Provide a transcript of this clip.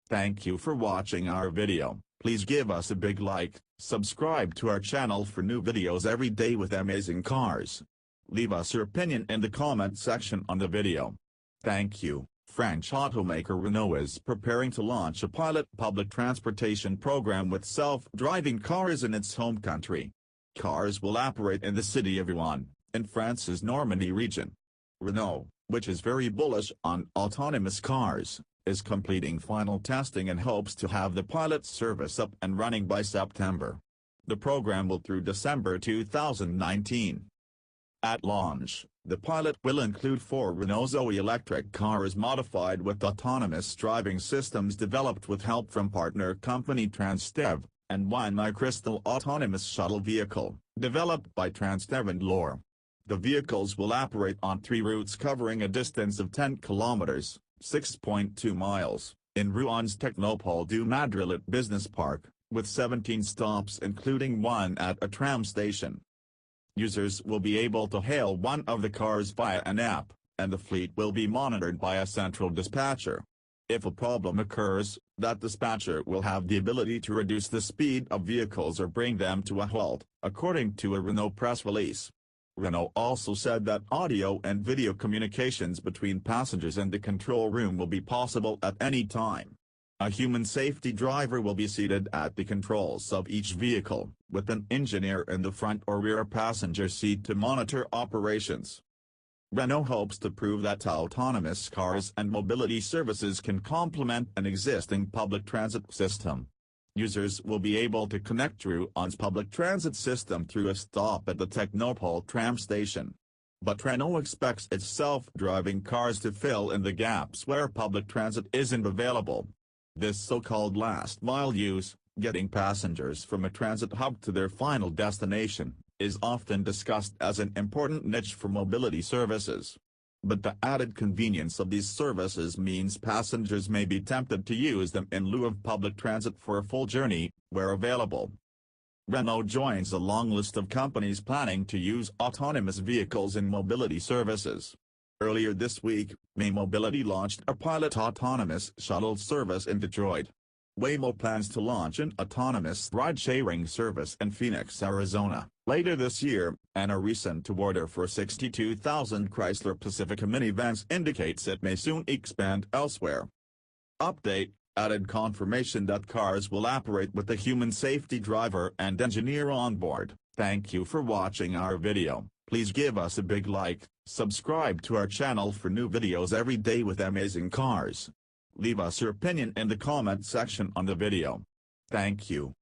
Thank you for watching our video. Please give us a big like, subscribe to our channel for new videos every day with amazing cars. Leave us your opinion in the comment section on the video. Thank you. French automaker Renault is preparing to launch a pilot public transportation program with self-driving cars in its home country. Cars will operate in the city of Rouen, in France's Normandy region. Renault, which is very bullish on autonomous cars, is completing final testing and hopes to have the pilot service up and running by September. The program will through December 2019. At launch, the pilot will include 4 Renault Zoe electric cars modified with autonomous driving systems developed with help from partner company Transdev, and 1 i-Cristal autonomous shuttle vehicle, developed by Transdev and Lohr. The vehicles will operate on 3 routes covering a distance of 10 kilometers, 6.2 miles, in Rouen's Technopôle du Madrillet Business Park, with 17 stops including 1 at a tram station. Users will be able to hail one of the cars via an app, and the fleet will be monitored by a central dispatcher. If a problem occurs, that dispatcher will have the ability to reduce the speed of vehicles or bring them to a halt, according to a Renault press release. Renault also said that audio and video communications between passengers and the control room will be possible at any time. A human safety driver will be seated at the controls of each vehicle, with an engineer in the front or rear passenger seat to monitor operations. Renault hopes to prove that autonomous cars and mobility services can complement an existing public transit system. Users will be able to connect to Rouen's public transit system through a stop at the Technopôle tram station. But Renault expects its self-driving cars to fill in the gaps where public transit isn't available. This so-called last-mile use, getting passengers from a transit hub to their final destination, is often discussed as an important niche for mobility services. But the added convenience of these services means passengers may be tempted to use them in lieu of public transit for a full journey, where available. Renault joins a long list of companies planning to use autonomous vehicles in mobility services. Earlier this week, May Mobility launched a pilot autonomous shuttle service in Detroit. Waymo plans to launch an autonomous ride-sharing service in Phoenix, Arizona, later this year, and a recent order for 62,000 Chrysler Pacifica minivans indicates it may soon expand elsewhere. Update: added confirmation that cars will operate with a human safety driver and engineer on board. Thank you for watching our video. Please give us a big like, subscribe to our channel for new videos every day with amazing cars. Leave us your opinion in the comment section on the video. Thank you.